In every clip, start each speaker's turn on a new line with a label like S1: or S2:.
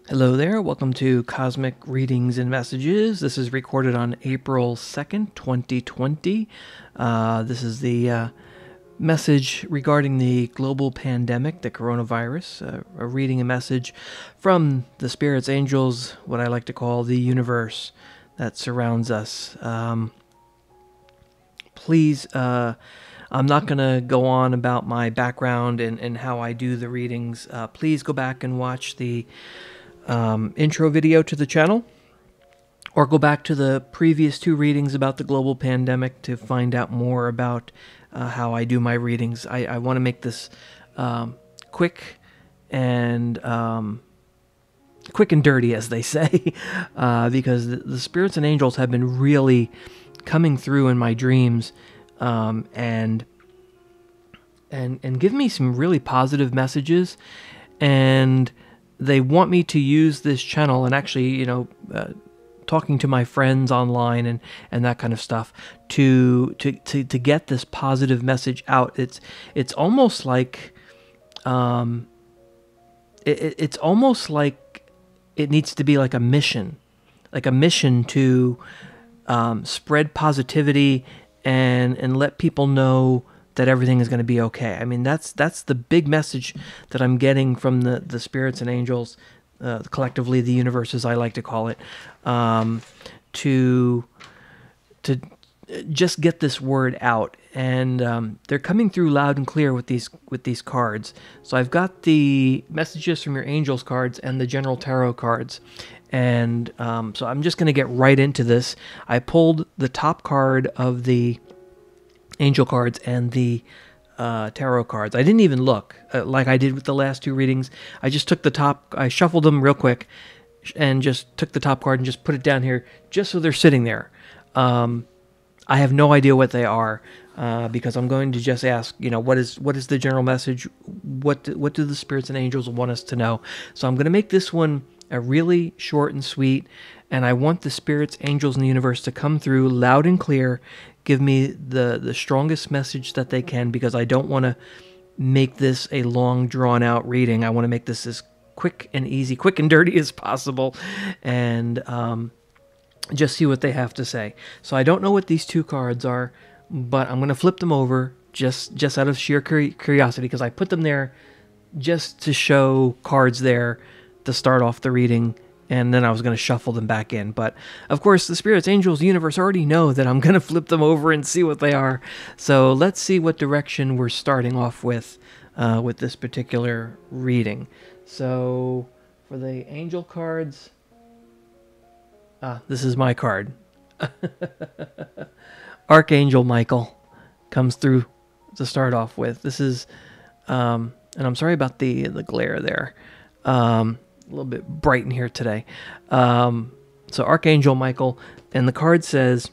S1: Hello there, welcome to Cosmic Readings and Messages. This is recorded on April 2nd, 2020. This is the message regarding the global pandemic, the coronavirus, a reading a message from the spirits, angels, what I like to call the universe that surrounds us. Please, I'm not going to go on about my background and how I do the readings. Please go back and watch the intro video to the channel, or go back to the previous two readings about the global pandemic to find out more about how I do my readings. I want to make this quick and dirty, as they say, because the spirits and angels have been really coming through in my dreams, and give me some really positive messages, and they want me to use this channel and actually, talking to my friends online and that kind of stuff to get this positive message out. It's almost like it's almost like it needs to be like a mission to spread positivity and let people know that everything is going to be okay. I mean, that's the big message that I'm getting from the spirits and angels, collectively the universe, as I like to call it, to just get this word out. And they're coming through loud and clear with these cards. So I've got the messages from your angels cards and the general tarot cards. And so I'm just going to get right into this. I pulled the top card of the angel cards and the tarot cards. I didn't even look like I did with the last two readings. I just took the top, I shuffled them real quick and just took the top card and just put it down here just so they're sitting there. I have no idea what they are, because I'm going to just ask, what is the general message? What do the spirits and angels want us to know? So I'm going to make this one a really short and sweet, and I want the spirits, angels, and the universe to come through loud and clear, give me the strongest message that they can, because I don't want to make this a long, drawn-out reading. I want to make this as quick and easy, quick and dirty as possible, and just see what they have to say. So I don't know what these two cards are, but I'm going to flip them over just out of sheer curiosity, because I put them there just to show cards there to start off the reading, and then I was going to shuffle them back in. But of course, the spirits, angels, universe already know that I'm going to flip them over and see what they are. So let's see what direction we're starting off with this particular reading. So for the angel cards, this is my card. Archangel Michael comes through to start off with. This is, and I'm sorry about the glare there. A little bit bright in here today. So Archangel Michael, and the card says,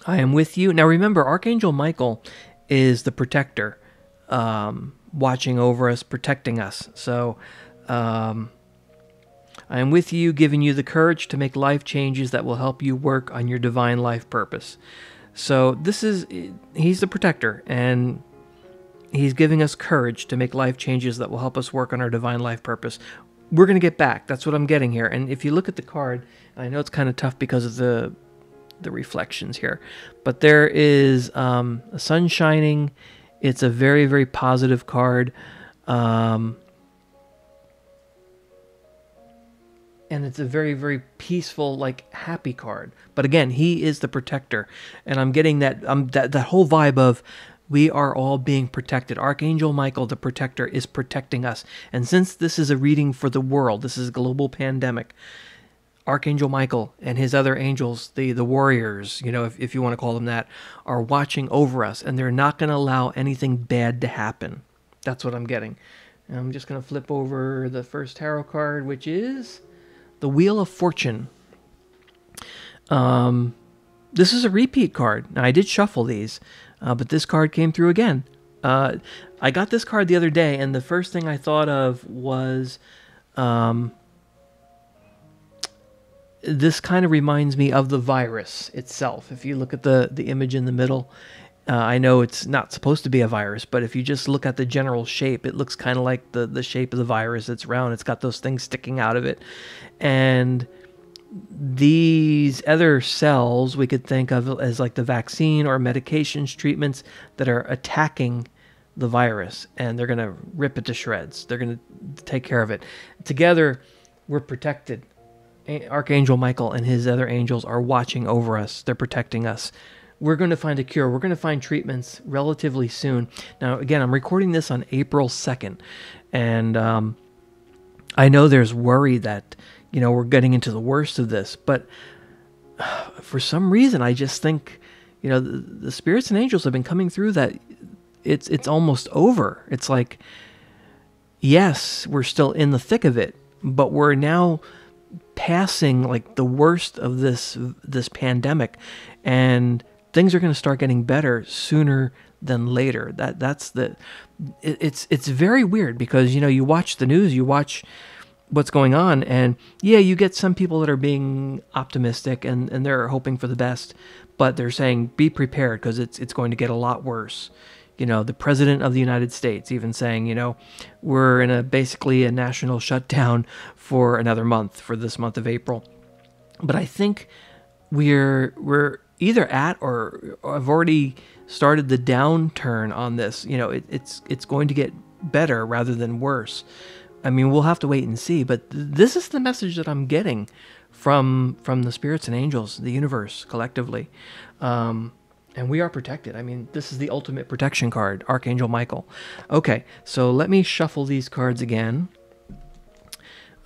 S1: I am with you. Now remember, Archangel Michael is the protector, watching over us, protecting us. So I am with you, giving you the courage to make life changes that will help you work on your divine life purpose. So he's the protector, and he's giving us courage to make life changes that will help us work on our divine life purpose. We're going to get back. That's what I'm getting here. And if you look at the card, I know it's kind of tough because of the reflections here, but there is a sun shining. It's a very, very positive card. And it's a very, very peaceful, like, happy card. But again, he is the protector. And I'm getting that whole vibe of, we are all being protected. Archangel Michael, the protector, is protecting us. And since this is a reading for the world, this is a global pandemic, Archangel Michael and his other angels, the warriors, if you want to call them that, are watching over us. And they're not going to allow anything bad to happen. That's what I'm getting. And I'm just going to flip over the first tarot card, which is the Wheel of Fortune. This is a repeat card. Now, I did shuffle these, but this card came through again. I got this card the other day, and the first thing I thought of was, this kind of reminds me of the virus itself. If you look at the image in the middle, I know it's not supposed to be a virus, but if you just look at the general shape, it looks kind of like the shape of the virus. It's round. It's got those things sticking out of it. And these other cells we could think of as like the vaccine or medications, treatments that are attacking the virus, and they're going to rip it to shreds. They're going to take care of it. Together, we're protected. Archangel Michael and his other angels are watching over us. They're protecting us. We're going to find a cure. We're going to find treatments relatively soon. Now, again, I'm recording this on April 2nd, and I know there's worry that, we're getting into the worst of this, but for some reason, I just think, the spirits and angels have been coming through that it's almost over. It's like, yes, we're still in the thick of it, but we're now passing like the worst of this pandemic, and things are going to start getting better sooner than later. It's very weird because you watch the news, you watch what's going on, and yeah, you get some people that are being optimistic and they're hoping for the best, but they're saying be prepared because it's going to get a lot worse. The president of the United States even saying, we're in basically a national shutdown for another month, for this month of April. But I think we're either at or have already started the downturn on this. It's going to get better rather than worse. I mean, we'll have to wait and see, but this is the message that I'm getting from the spirits and angels, the universe collectively. And we are protected. I mean, this is the ultimate protection card, Archangel Michael. Okay, so let me shuffle these cards again.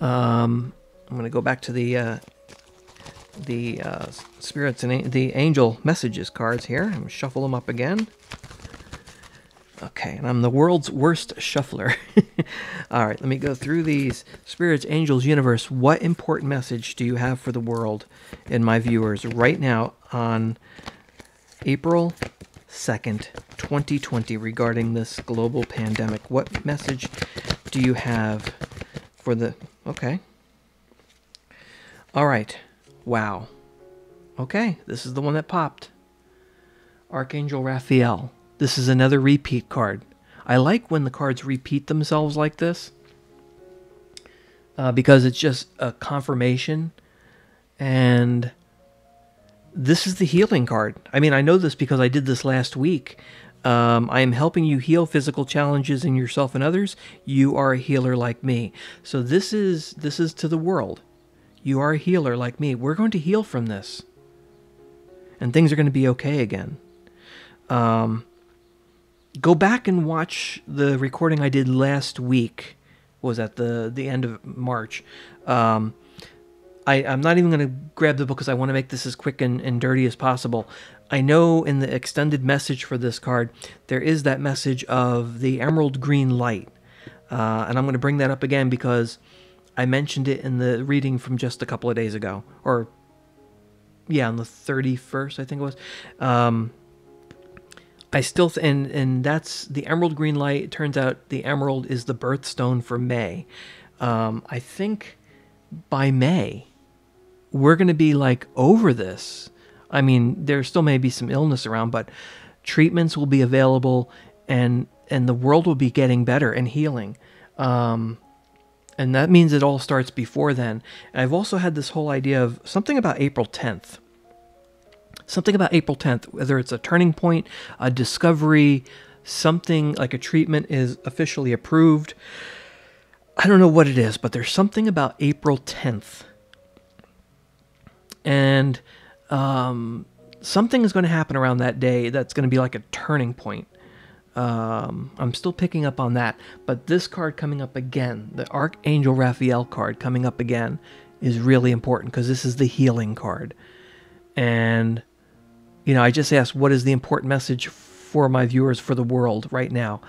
S1: I'm going to go back to the spirits and the angel messages cards here. I'm going to shuffle them up again. Okay, and I'm the world's worst shuffler. All right, let me go through these. Spirits, angels, universe, what important message do you have for the world and my viewers right now on April 2nd, 2020, regarding this global pandemic? What message do you have for the... Okay. All right. Wow. Okay, this is the one that popped. Archangel Raphael. This is another repeat card. I like when the cards repeat themselves like this because it's just a confirmation, and this is the healing card. I mean, I know this because I did this last week. I am helping you heal physical challenges in yourself and others. You are a healer like me. So this is to the world. You are a healer like me. We're going to heal from this, and things are going to be okay again. Go back and watch the recording I did last week. Was at the end of March. I'm not even going to grab the book because I want to make this as quick and dirty as possible. I know in the extended message for this card, there is that message of the emerald green light. And I'm going to bring that up again because I mentioned it in the reading from just a couple of days ago. Or, yeah, on the 31st, I think it was. I still, and that's the emerald green light. It turns out the emerald is the birthstone for May. I think by May, we're going to be like over this. I mean, there still may be some illness around, but treatments will be available, and the world will be getting better and healing. And that means it all starts before then. And I've also had this whole idea of something about April 10th. Something about April 10th, whether it's a turning point, a discovery, something like a treatment is officially approved. I don't know what it is, but there's something about April 10th. And something is going to happen around that day that's going to be like a turning point. I'm still picking up on that. But this card coming up again, the Archangel Raphael card coming up again, is really important because this is the healing card. And I just asked, what is the important message for my viewers, for the world right now?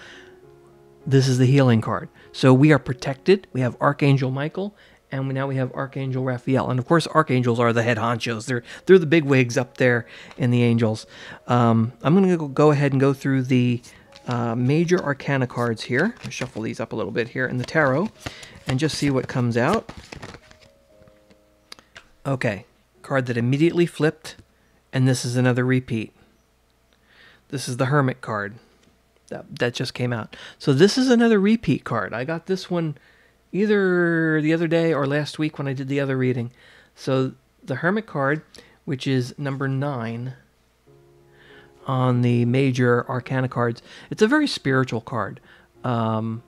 S1: This is the healing card. So we are protected. We have Archangel Michael, and now we have Archangel Raphael. And of course, archangels are the head honchos. They're the big wigs up there in the angels. I'm going to go ahead and go through the major arcana cards here. I'll shuffle these up a little bit here in the tarot and just see what comes out. Okay, card that immediately flipped. And this is another repeat. This is the Hermit card that just came out. So this is another repeat card. I got this one either the other day or last week when I did the other reading. So the Hermit card, which is number 9 on the major Arcana cards, it's a very spiritual card. That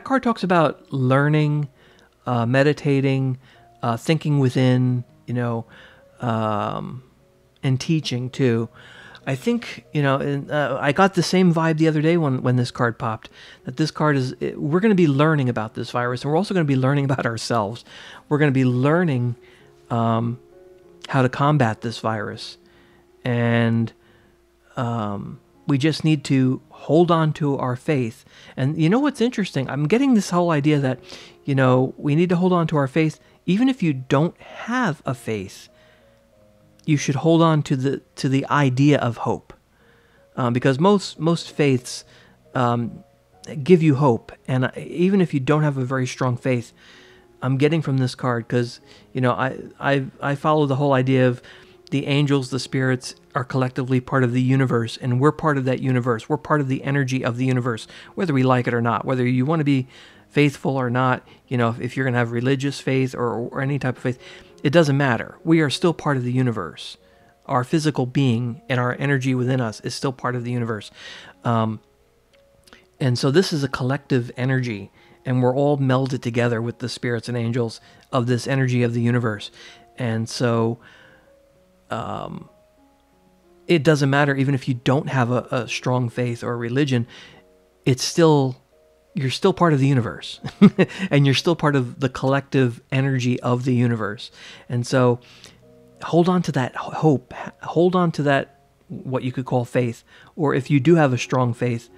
S1: card talks about learning, meditating, thinking within, and teaching too. I think, I got the same vibe the other day when this card popped, that this card we're going to be learning about this virus, and we're also going to be learning about ourselves. We're going to be learning how to combat this virus. And we just need to hold on to our faith. And you know what's interesting? I'm getting this whole idea that, we need to hold on to our faith. Even if you don't have a faith, you should hold on to the idea of hope, because most faiths give you hope. And even if you don't have a very strong faith, I'm getting from this card, because I follow the whole idea of the angels, the spirits are collectively part of the universe, and we're part of that universe. We're part of the energy of the universe, whether we like it or not, whether you want to be faithful or not, if you're going to have religious faith or any type of faith, it doesn't matter. We are still part of the universe. Our physical being and our energy within us is still part of the universe. And so this is a collective energy, and we're all melded together with the spirits and angels of this energy of the universe. And so it doesn't matter, even if you don't have a strong faith or religion, you're still part of the universe. And you're still part of the collective energy of the universe. And so hold on to that hope. Hold on to that, what you could call faith. Or if you do have a strong faith,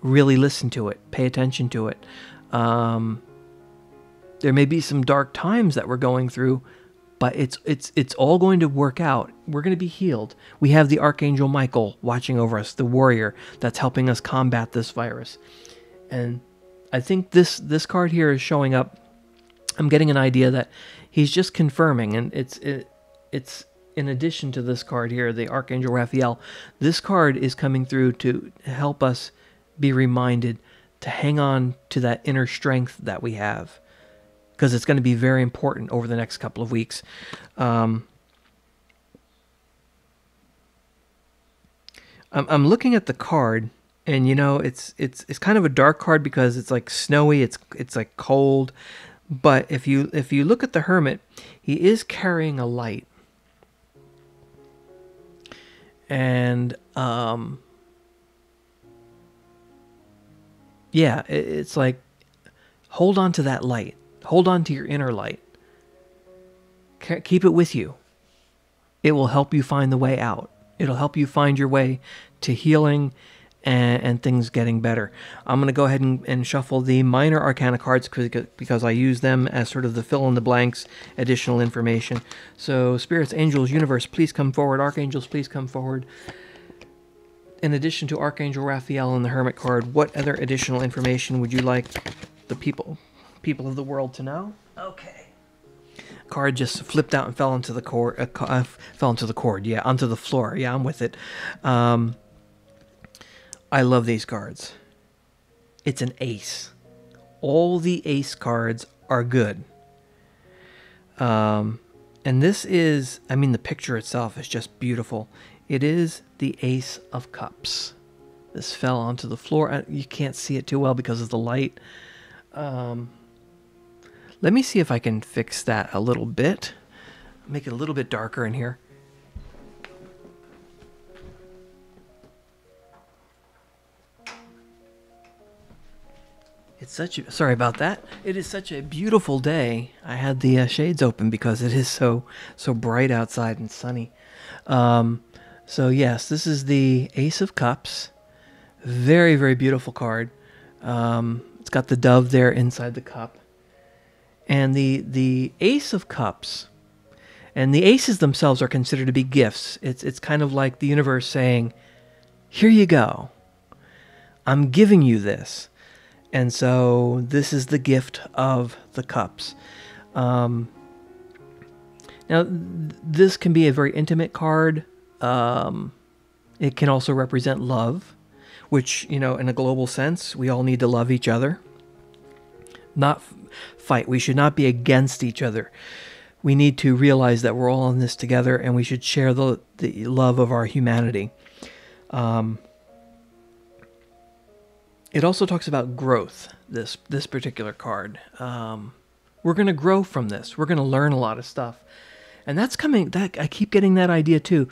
S1: really listen to it. Pay attention to it. There may be some dark times that we're going through, but it's all going to work out. We're going to be healed. We have the Archangel Michael watching over us, the warrior that's helping us combat this virus. And I think this card here is showing up. I'm getting an idea that he's just confirming, and it's in addition to this card here, the Archangel Raphael. This card is coming through to help us be reminded to hang on to that inner strength that we have, because it's going to be very important over the next couple of weeks. I'm looking at the card, and it's kind of a dark card because it's like snowy, it's like cold. But if you look at the Hermit, he is carrying a light, and it's like, hold on to that light. Hold on to your inner light. Keep it with you. It will help you find the way out. It'll help you find your way to healing and things getting better. I'm going to go ahead and shuffle the minor Arcana cards because I use them as sort of the fill-in-the-blanks, additional information. So, spirits, angels, universe, please come forward. Archangels, please come forward. In addition to Archangel Raphael and the Hermit card, what other additional information would you like the people of the world to know? Okay. Card just flipped out and fell into the cord. Yeah, onto the floor. Yeah, I'm with it. I love these cards. It's an ace. All the ace cards are good. And this is, the picture itself is just beautiful. It is the Ace of Cups. This fell onto the floor. You can't see it too well because of the light. Let me see if I can fix that a little bit. Make it a little bit darker in here. Sorry about that. It is such a beautiful day. I had the shades open because it is so bright outside and sunny. So yes, this is the Ace of Cups. Very, very beautiful card. It's got the dove there inside the cup. And the Ace of Cups, and the aces themselves are considered to be gifts. It's kind of like the universe saying, here you go. I'm giving you this. And so this is the gift of the cups. Now, this can be a very intimate card. It can also represent love, which, in a global sense, we all need to love each other, not fight. We should not be against each other. We need to realize that we're all in this together, and we should share the love of our humanity. It also talks about growth, this particular card. We're going to grow from this. We're going to learn a lot of stuff. And that's coming, I keep getting that idea too.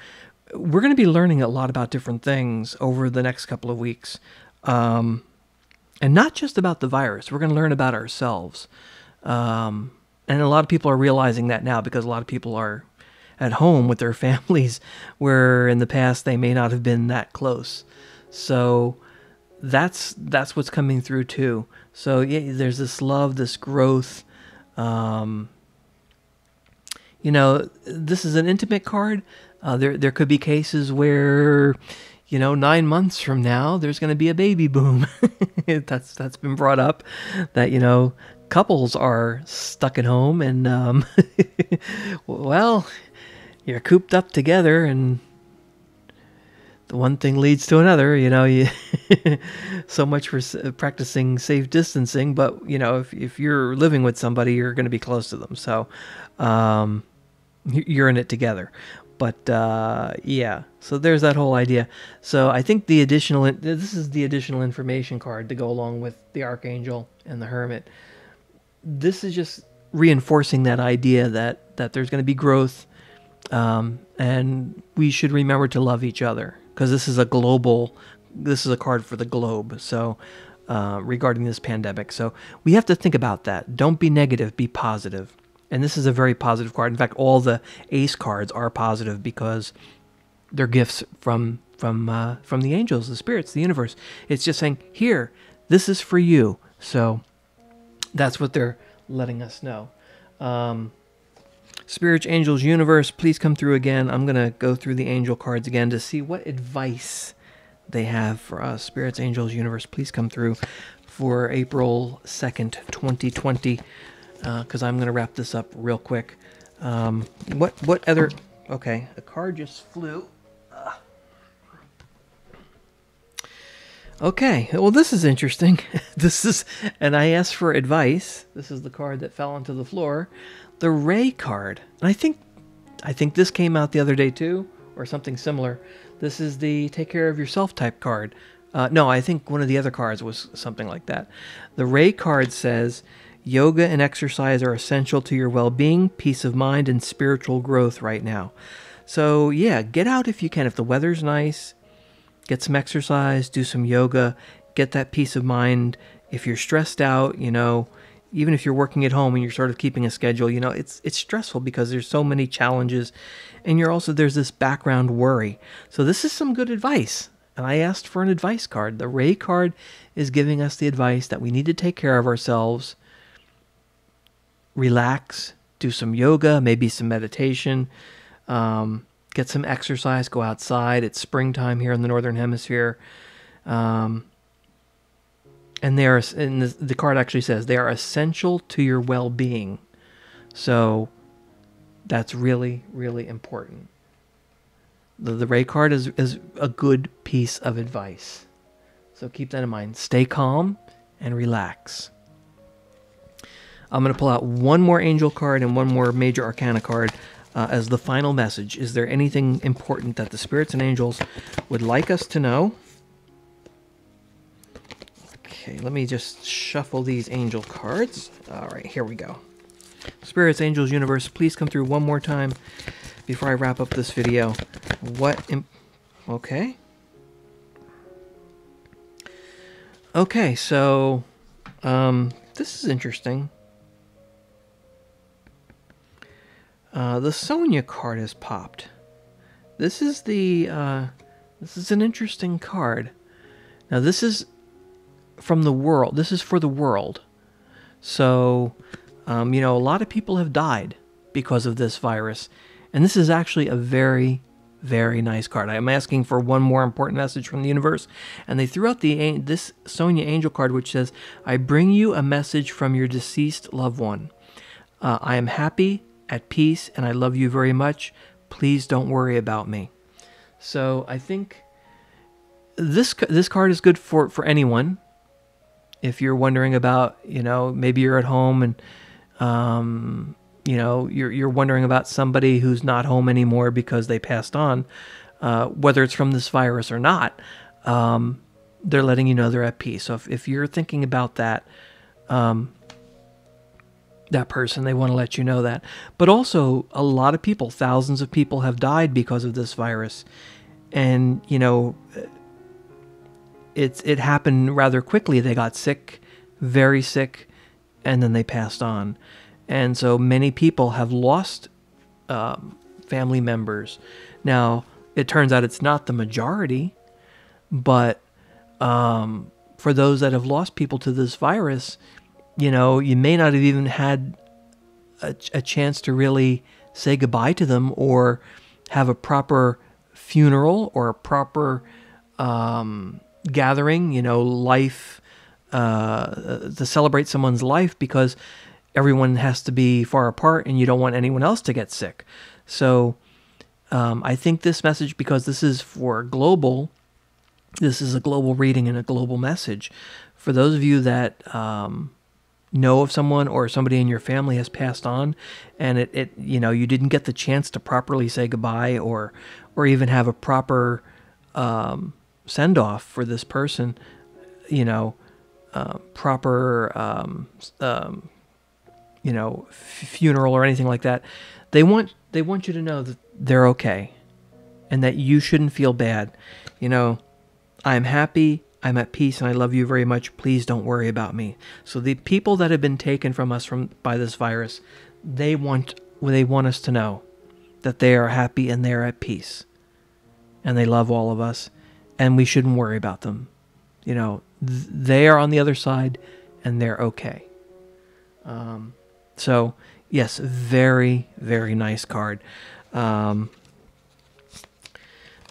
S1: We're going to be learning a lot about different things over the next couple of weeks. And not just about the virus. We're going to learn about ourselves. And a lot of people are realizing that now, because a lot of people are at home with their families, where in the past they may not have been that close. So that's what's coming through too. So yeah, there's this love, this growth. This is an intimate card. There could be cases where, 9 months from now, there's going to be a baby boom. That's been brought up, that, couples are stuck at home and, well, you're cooped up together, and the one thing leads to another. So much for practicing safe distancing, but, if you're living with somebody, you're going to be close to them. So, you're in it together. But yeah, so there's that whole idea. So I think this is the additional information card to go along with the Archangel and the Hermit. This is just reinforcing that idea that there's going to be growth, and we should remember to love each other, because this is a card for the globe. So regarding this pandemic, so we have to think about that. Don't be negative, be positive. And this is a very positive card. In fact, all the ace cards are positive because they're gifts from the angels, the spirits, the universe. It's just saying, here, this is for you. So that's what they're letting us know. Spirits, angels, universe, please come through again. I'm going to go through the angel cards again to see what advice they have for us. Spirits, angels, universe, please come through for April 2nd, 2020. Because I'm going to wrap this up real quick. What other... Okay, a card just flew. Okay, well, this is interesting. And I asked for advice. This is the card that fell onto the floor. The Ray card. And I think this came out the other day too, or something similar. This is the take care of yourself type card. No, I think one of the other cards was something like that. The Ray card says, yoga and exercise are essential to your well-being, peace of mind, and spiritual growth right now. So yeah, get out if you can. If the weather's nice, get some exercise, do some yoga, get that peace of mind. If you're stressed out, even if you're working at home and you're sort of keeping a schedule, it's stressful because there's so many challenges, and there's this background worry. So this is some good advice. And I asked for an advice card. The Ray card is giving us the advice that we need to take care of ourselves. Relax, do some yoga, maybe some meditation, get some exercise, go outside. It's springtime here in the Northern Hemisphere. And the card actually says they are essential to your well-being. So that's really, really important. The Ray card is a good piece of advice. So keep that in mind. Stay calm and relax. I'm going to pull out one more angel card and one more major arcana card as the final message. Is there anything important that the spirits and angels would like us to know? Okay, let me just shuffle these angel cards. All right, here we go. Spirits, angels, universe, please come through one more time before I wrap up this video. Okay. Okay, so this is interesting. The Sonia card has popped. This is an interesting card. Now this is from the world. This is for the world. So, a lot of people have died because of this virus, and this is actually a very, very nice card. I'm asking for one more important message from the universe, and they threw out this Sonia angel card, which says, "I bring you a message from your deceased loved one. I am happy at peace, and I love you very much. Please don't worry about me. So I think this card is good for anyone. If you're wondering about, maybe you're at home and you're wondering about somebody who's not home anymore because they passed on, whether it's from this virus or not, they're letting you know they're at peace. So if you're thinking about that person, they want to let you know that. But also, a lot of people, thousands of people have died because of this virus. And, it happened rather quickly. They got sick, very sick, and then they passed on. And so many people have lost family members. Now, it turns out it's not the majority, but for those that have lost people to this virus, you may not have even had a chance to really say goodbye to them or have a proper funeral or a proper gathering, life, to celebrate someone's life, because everyone has to be far apart and you don't want anyone else to get sick. So I think this message, because this is this is a global reading and a global message. For those of you that know of someone or somebody in your family has passed on, and you didn't get the chance to properly say goodbye or even have a proper send-off for this person, proper funeral or anything like that, they want you to know that they're okay and that you shouldn't feel bad. I'm happy, I'm at peace, and I love you very much. Please don't worry about me. So the people that have been taken from us by this virus, they want us to know that they are happy and they're at peace, and they love all of us, and we shouldn't worry about them. They are on the other side, and they're okay. So yes, very, very nice card. I'm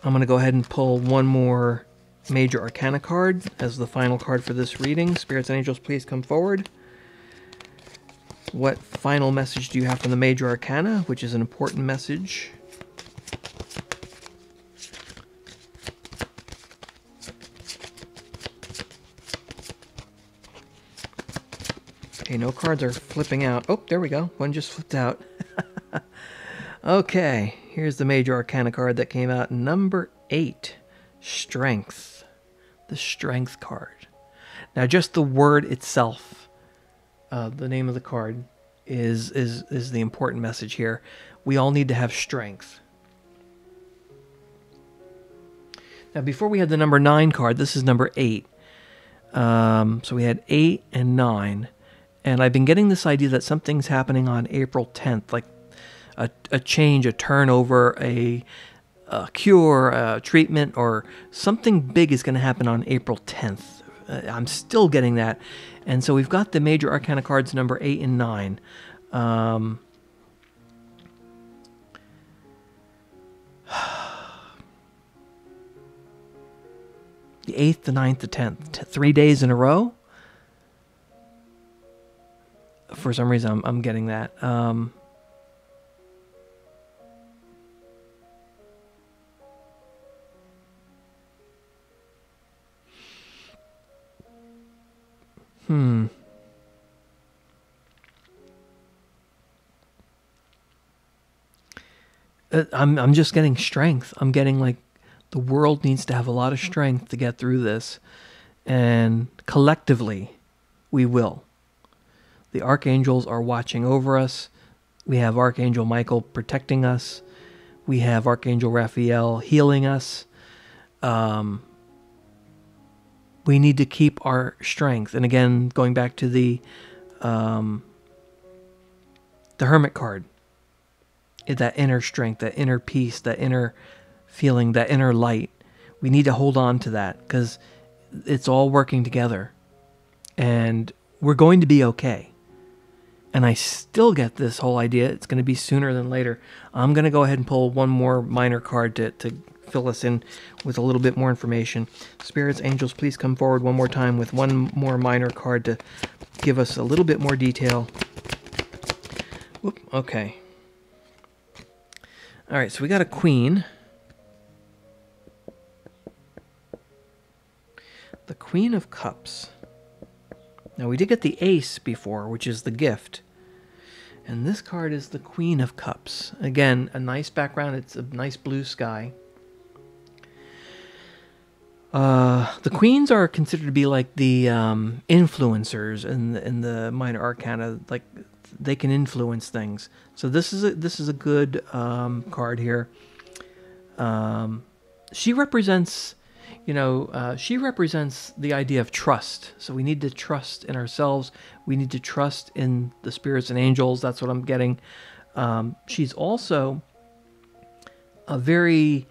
S1: going to go ahead and pull one more Major Arcana card as the final card for this reading. Spirits and angels, please come forward. What final message do you have from the Major Arcana, which is an important message? Okay, no cards are flipping out. Oh, there we go. One just flipped out. Okay, here's the Major Arcana card that came out. Number 8, Strength. The Strength card. Now, just the word itself, the name of the card, is the important message here. We all need to have strength. Now, before we had the number 9 card, this is number 8. So we had 8 and 9. And I've been getting this idea that something's happening on April 10th, like a change, a turnover, a cure, a treatment, or something big is going to happen on April 10th. I'm still getting that. And so we've got the Major Arcana cards number 8 and 9. The 8th, the 9th, the 10th. 3 days in a row? For some reason, I'm getting that. I'm just getting strength. I'm getting like the world needs to have a lot of strength to get through this, and collectively we will. The archangels are watching over us. We have Archangel Michael protecting us. We have Archangel Raphael healing us. We need to keep our strength. And again, going back to the Hermit card, that inner strength, that inner peace, that inner feeling, that inner light. We need to hold on to that because it's all working together. And we're going to be okay. And I still get this whole idea it's going to be sooner than later. I'm going to go ahead and pull one more minor card to fill us in with a little bit more information. Spirits, angels, please come forward one more time with one more minor card to give us a little bit more detail. Whoop, okay. All right, so we got a queen. The Queen of Cups. Now, we did get the ace before, which is the gift. And this card is the Queen of Cups. Again, a nice background. It's a nice blue sky. The queens are considered to be like the influencers in the minor arcana. Like, they can influence things. So this is a good card here. She represents, she represents the idea of trust. So we need to trust in ourselves. We need to trust in the spirits and angels. That's what I'm getting. She's also a very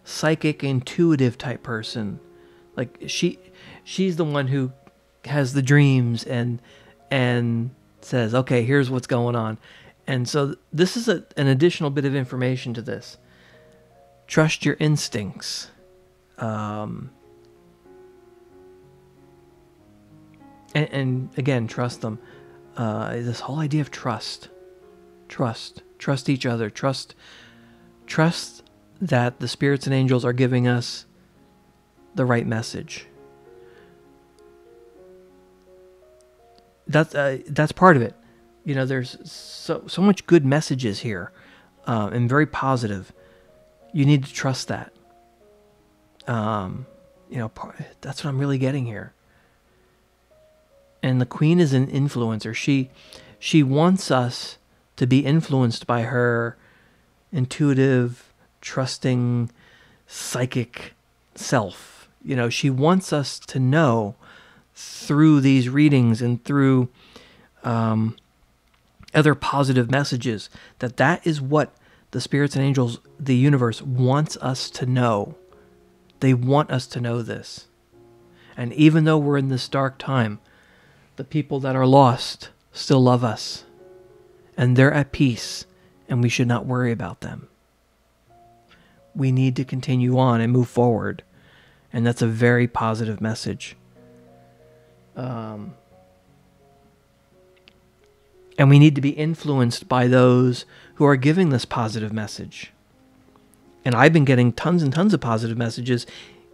S1: psychic, intuitive type person. Like she's the one who has the dreams and says, okay, here's what's going on. And so this is an additional bit of information to this. Trust your instincts. And again, trust them. This whole idea of trust each other, trust that the spirits and angels are giving us the right message. That's part of it. There's so much good messages here, and very positive. You need to trust that. That's what I'm really getting here. And the queen is an influencer. She wants us to be influenced by her intuitive, trusting, psychic self. She wants us to know through these readings and through other positive messages that is what the spirits and angels, the universe, wants us to know. They want us to know this. And even though we're in this dark time, the people that are lost still love us. And they're at peace, and we should not worry about them. We need to continue on and move forward. And that's a very positive message. And we need to be influenced by those who are giving this positive message. And I've been getting tons and tons of positive messages,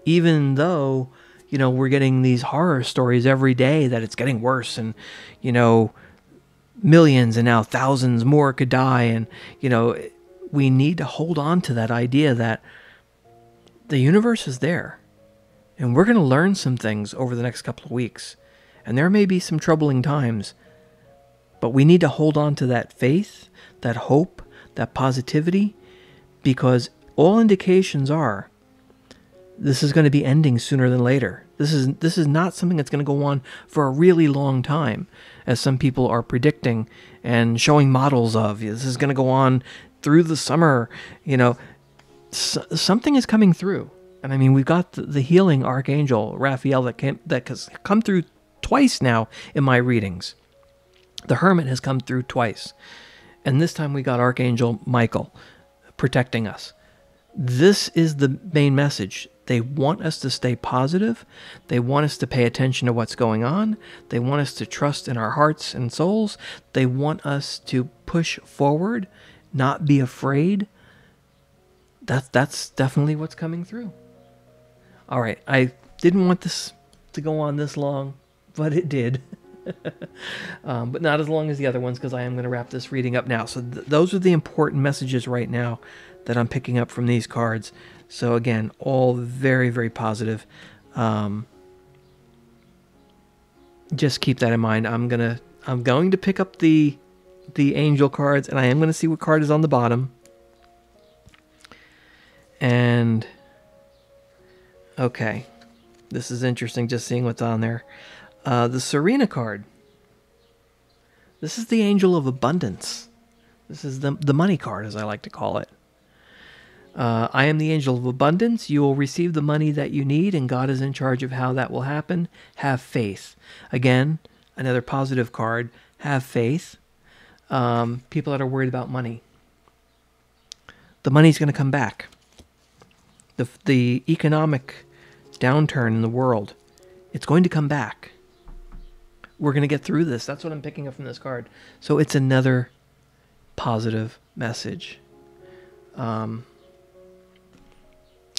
S1: even though, we're getting these horror stories every day that it's getting worse, and, millions and now thousands more could die. And, we need to hold on to that idea that the universe is there. And we're going to learn some things over the next couple of weeks. And there may be some troubling times. But we need to hold on to that faith, that hope, that positivity, because all indications are this is going to be ending sooner than later. This is not something that's going to go on for a really long time, as some people are predicting and showing models of. This is going to go on through the summer. Something is coming through. And I mean, we've got the healing archangel, Raphael, that has come through twice now in my readings. The Hermit has come through twice. And this time we got Archangel Michael protecting us. This is the main message. They want us to stay positive. They want us to pay attention to what's going on. They want us to trust in our hearts and souls. They want us to push forward, not be afraid. That's definitely what's coming through. All right, I didn't want this to go on this long, but it did. But not as long as the other ones, because I am going to wrap this reading up now. So those are the important messages right now that I'm picking up from these cards. So again, all very, very positive. Just keep that in mind. I'm going to pick up the angel cards, and I am going to see what card is on the bottom. And okay, this is interesting, just seeing what's on there. The Serena card. This is the Angel of Abundance. This is the money card, as I like to call it. I am the Angel of Abundance. You will receive the money that you need, and God is in charge of how that will happen. Have faith. Again, another positive card. Have faith. People that are worried about money. The money's going to come back. The economic downturn in the world, it's going to come back. We're going to get through this. That's what I'm picking up from this card. So it's another positive message.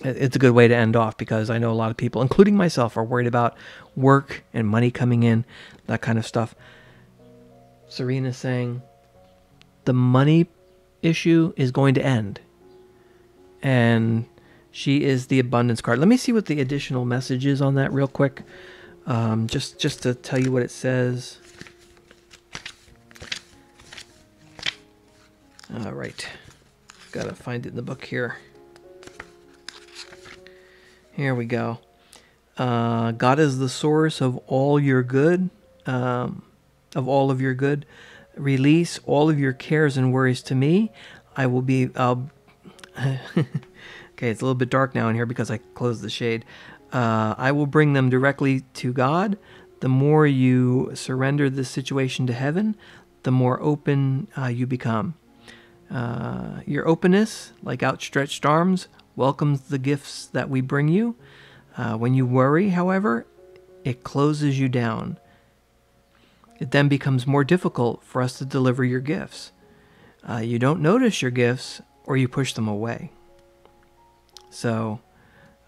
S1: It's a good way to end off, because I know a lot of people, including myself, are worried about work and money coming in, that kind of stuff. Serena's saying the money issue is going to end. And she is the abundance card. Let me see what the additional message is on that real quick. Just to tell you what it says. All right. Gotta find it in the book here. Here we go. God is the source of all your good, of all of your good. Release all of your cares and worries to me. I will be... okay, it's a little bit dark now in here because I closed the shade. I will bring them directly to God. The more you surrender this situation to heaven, the more open you become. Your openness, like outstretched arms, welcomes the gifts that we bring you. When you worry, however, it closes you down. It then becomes more difficult for us to deliver your gifts. You don't notice your gifts, or you push them away. So,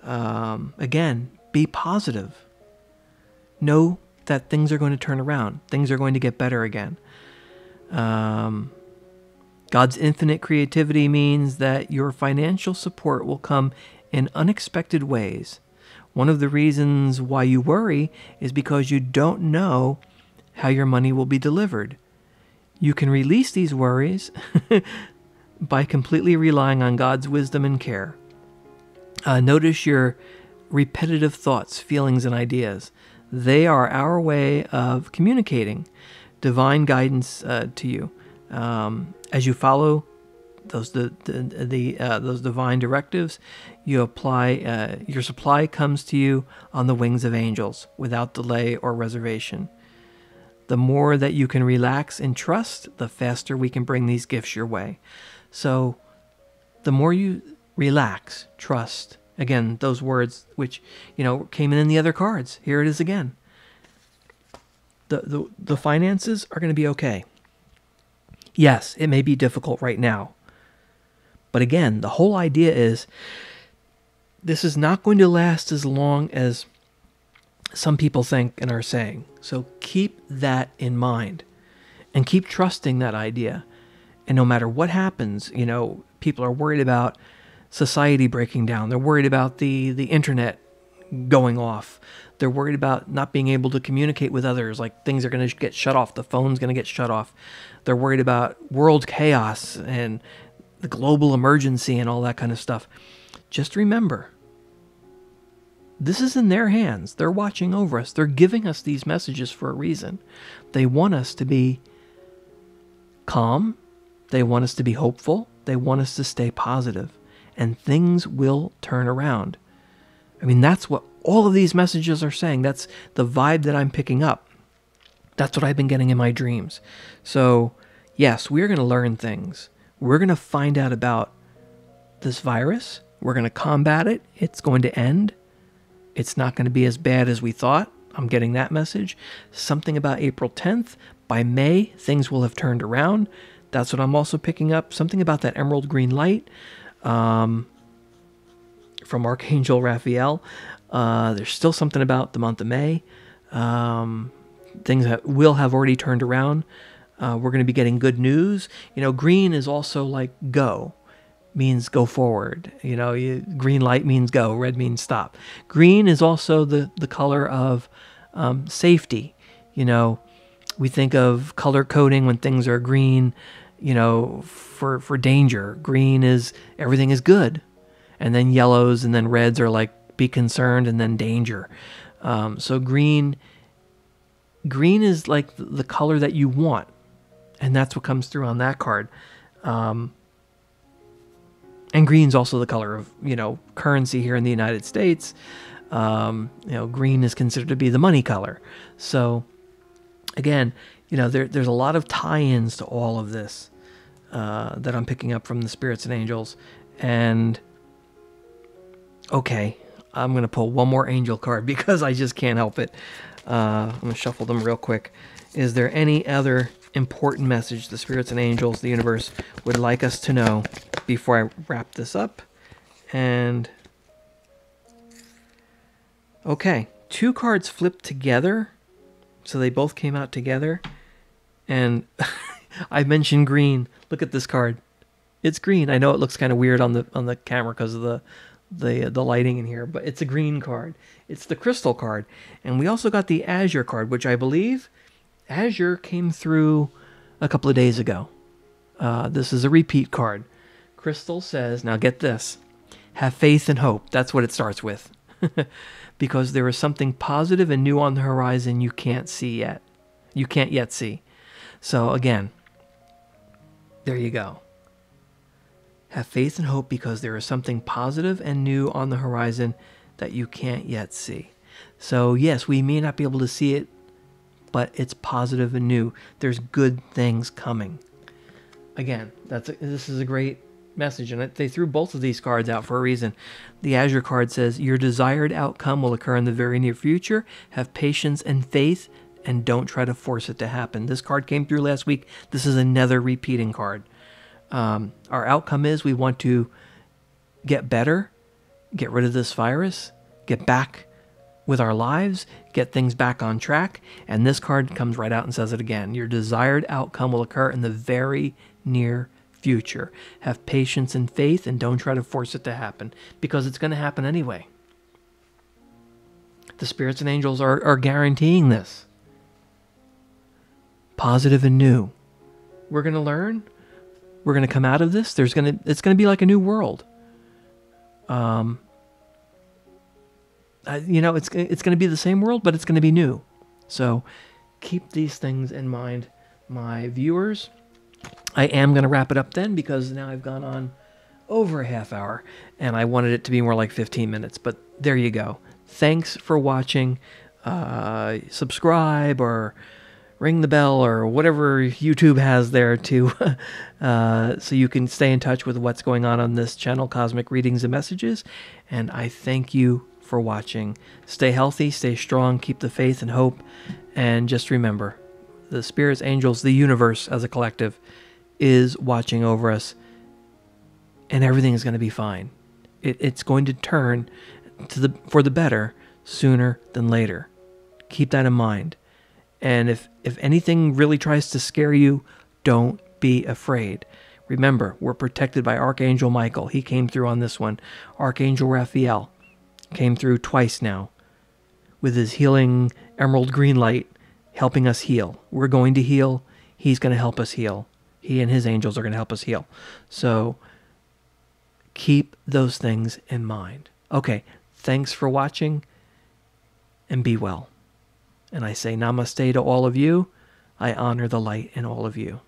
S1: again, be positive. Know that things are going to turn around. Things are going to get better again. God's infinite creativity means that your financial support will come in unexpected ways. One of the reasons why you worry is because you don't know how your money will be delivered. You can release these worries by completely relying on God's wisdom and care. Notice your repetitive thoughts, feelings, and ideas. They are our way of communicating divine guidance to you. As you follow those those divine directives, you apply your supply comes to you on the wings of angels without delay or reservation. The more that you can relax and trust, the faster we can bring these gifts your way. So, the more you relax, trust. Again, those words which came in the other cards. Here it is again. The finances are going to be okay. Yes, it may be difficult right now. But again, the whole idea is this is not going to last as long as some people think and are saying. So keep that in mind and keep trusting that idea. And no matter what happens, people are worried about society breaking down. They're worried about the internet going off. They're worried about not being able to communicate with others, like things are going to get shut off. The phone's going to get shut off. They're worried about world chaos and the global emergency and all that kind of stuff. Just remember, this is in their hands. They're watching over us. They're giving us these messages for a reason. They want us to be calm. They want us to be hopeful. They want us to stay positive. And things will turn around. I mean, that's what all of these messages are saying. That's the vibe that I'm picking up. That's what I've been getting in my dreams. So, yes, we're going to learn things. We're going to find out about this virus. We're going to combat it. It's going to end. It's not going to be as bad as we thought. I'm getting that message. Something about April 10th. By May, things will have turned around. That's what I'm also picking up. Something about that emerald green light. From Archangel Raphael. There's still something about the month of May. Things that will have already turned around. We're going to be getting good news. Green is also like go. Means go forward. Green light means go. Red means stop. Green is also the color of safety. We think of color coding when things are green, for danger. Green is everything is good. And then yellows and then reds are like be concerned and then danger. So green is like the color that you want. And that's what comes through on that card. And green's also the color of, currency here in the United States. Green is considered to be the money color. So again, there's a lot of tie-ins to all of this that I'm picking up from the spirits and angels. And okay, I'm going to pull one more angel card because I just can't help it. I'm going to shuffle them real quick. Is there any other important message the spirits and angels, the universe, would like us to know before I wrap this up. And okay, 2 cards flipped together, so they both came out together. And I mentioned green. Look at this card. It's green. I know it looks kind of weird on the camera because of the lighting in here, but it's a green card. It's the crystal card. And we also got the azure card, which I believe azure came through a couple of days ago. This is a repeat card. Crystal says, now get this, have faith and hope. That's what it starts with. Because there is something positive and new on the horizon you can't see yet. You can't yet see. So again, there you go. Have faith and hope because there is something positive and new on the horizon that you can't yet see. So yes, we may not be able to see it, but it's positive and new. There's good things coming. Again, this is a great message, and they threw both of these cards out for a reason. The azure card says, your desired outcome will occur in the very near future. Have patience and faith, and don't try to force it to happen. This card came through last week. This is another repeating card. Our outcome is we want to get better, get rid of this virus, get back with our lives, get things back on track. And this card comes right out and says it again. Your desired outcome will occur in the very near future. Have patience and faith, and don't try to force it to happen, because it's going to happen anyway. The spirits and angels are guaranteeing this. Positive and new. We're going to learn. We're going to come out of this. It's going to be like a new world. It's going to be the same world, but it's going to be new. So keep these things in mind, my viewers. I am going to wrap it up then, because now I've gone on over a half hour, and I wanted it to be more like 15 minutes. But there you go. Thanks for watching. Subscribe or ring the bell or whatever YouTube has there to so you can stay in touch with what's going on this channel, Cosmic Readings and Messages. And I thank you for watching. Stay healthy, stay strong, keep the faith and hope, and just remember, the spirits, angels, the universe as a collective is watching over us, and everything is going to be fine. It's going to turn for the better sooner than later. Keep that in mind. And if anything really tries to scare you, don't be afraid. Remember, we're protected by Archangel Michael. He came through on this one. Archangel Raphael came through twice now with his healing emerald green light, helping us heal. We're going to heal. He's going to help us heal. He and his angels are going to help us heal. So keep those things in mind. Okay, thanks for watching, and be well. And I say namaste to all of you. I honor the light in all of you.